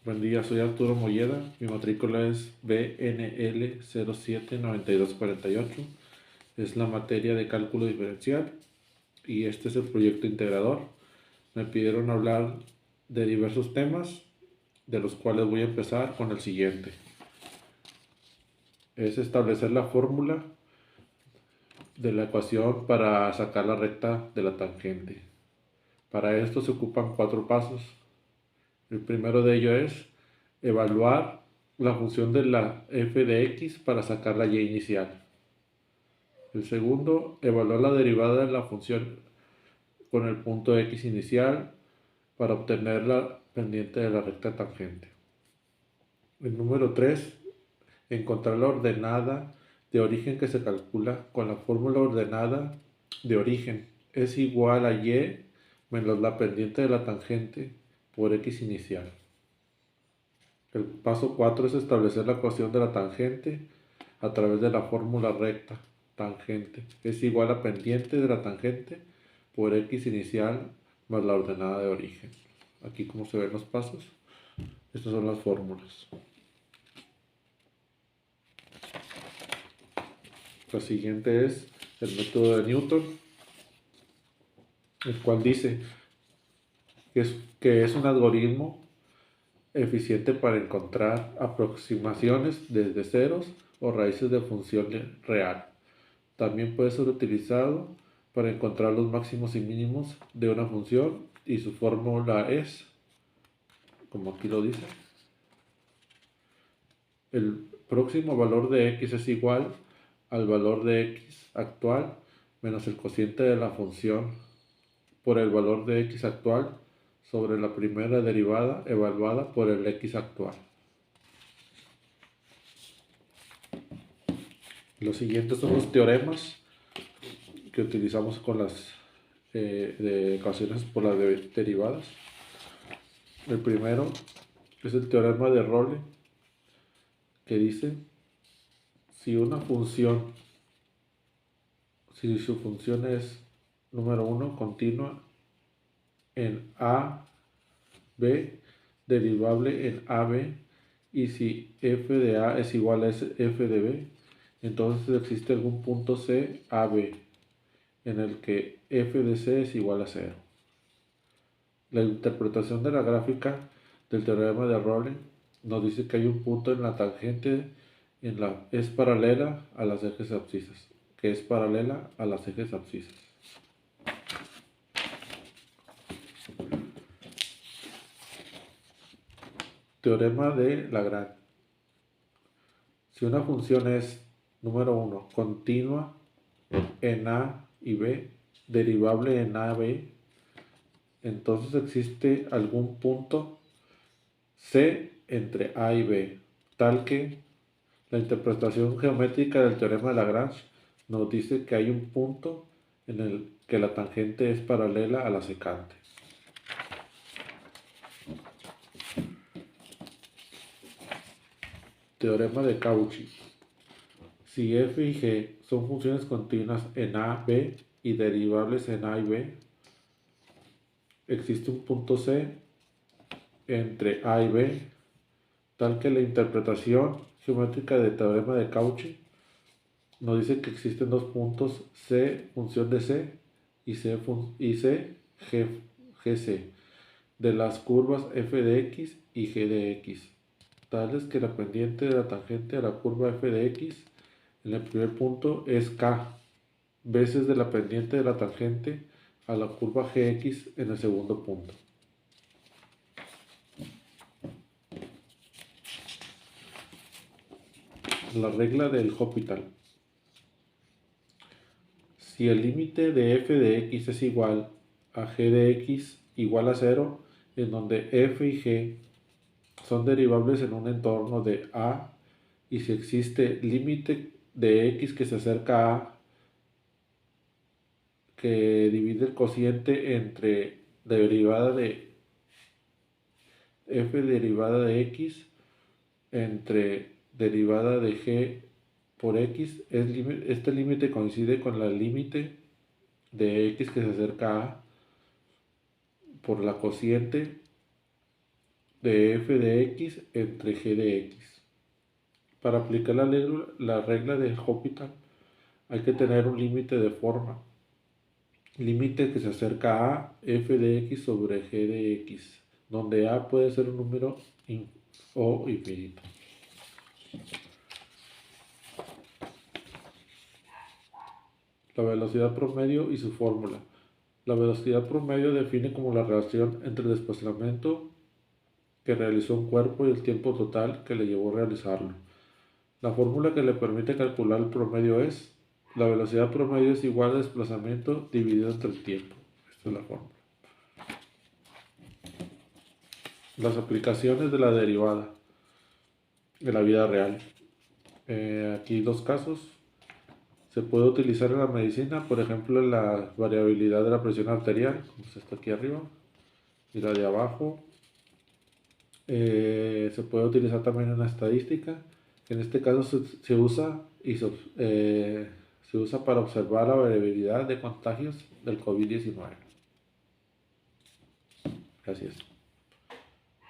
Buen día, soy Arturo Molleda, mi matrícula es BNL 079248, es la materia de cálculo diferencial y este es el proyecto integrador. Me pidieron hablar de diversos temas, de los cuales voy a empezar con el siguiente. Es establecer la fórmula de la ecuación para sacar la recta de la tangente. Para esto se ocupan 4 pasos. El primero de ellos es evaluar la función de la f de x para sacar la y inicial. El segundo, evaluar la derivada de la función con el punto x inicial para obtener la pendiente de la recta tangente. El número 3, encontrar la ordenada de origen que se calcula con la fórmula ordenada de origen es igual a y menos la pendiente de la tangente por x inicial. El paso 4 es establecer la ecuación de la tangente a través de la fórmula recta. Tangente es igual a pendiente de la tangente por x inicial más la ordenada de origen. Aquí como se ven los pasos, estas son las fórmulas. La siguiente es el método de Newton, el cual dice que es un algoritmo eficiente para encontrar aproximaciones desde ceros o raíces de función real. También puede ser utilizado para encontrar los máximos y mínimos de una función y su fórmula es, como aquí lo dice, el próximo valor de x es igual al valor de x actual menos el cociente de la función por el valor de x actual sobre la primera derivada evaluada por el x actual. Los siguientes son los teoremas que utilizamos con las de ecuaciones por las derivadas. El primero es el teorema de Role, que dice si una función, si su función es número 1 continua en a, b, derivable en ab, y si f de a es igual a f de b, entonces existe algún punto c, a, b, en el que f de c es igual a 0. La interpretación de la gráfica del teorema de Role nos dice que hay un punto en la tangente es paralela a las ejes abscisas, que es paralela a las ejes abscisas. Teorema de Lagrange. Si una función es, número 1, continua en a y b, derivable en a, b, entonces existe algún punto c entre a y b, tal que la interpretación geométrica del teorema de Lagrange nos dice que hay un punto en el que la tangente es paralela a la secante. Teorema de Cauchy. Si f y g son funciones continuas en a, b y derivables en a y b, existe un punto c entre a y b, tal que la interpretación geométrica del teorema de Cauchy nos dice que existen dos puntos c función de c y c gc de las curvas f de x y g de x, tales que la pendiente de la tangente a la curva f de x en el primer punto es k veces de la pendiente de la tangente a la curva gx en el segundo punto. La regla del Hospital. Si el límite de f de x es igual a g de x igual a 0, en donde f y g son derivables en un entorno de a, y si existe límite de x que se acerca a a, que divide el cociente entre derivada de f derivada de x entre derivada de g por x, este límite coincide con el límite de x que se acerca a por la cociente de f de x entre g de x. Para aplicar la regla de Hospital hay que tener un límite de forma. Límite que se acerca a f de x sobre g de x, donde a puede ser un número o infinito. La velocidad promedio y su fórmula. La velocidad promedio define como la relación entre el desplazamiento que realizó un cuerpo y el tiempo total que le llevó a realizarlo. La fórmula que le permite calcular el promedio es: la velocidad promedio es igual al desplazamiento dividido entre el tiempo. Esta es la fórmula. Las aplicaciones de la derivada en la vida real. Aquí dos casos. Se puede utilizar en la medicina, por ejemplo, en la variabilidad de la presión arterial, como está aquí arriba, y la de abajo. Se puede utilizar también en la estadística, que en este caso se usa se usa para observar la variabilidad de contagios del COVID-19. Gracias.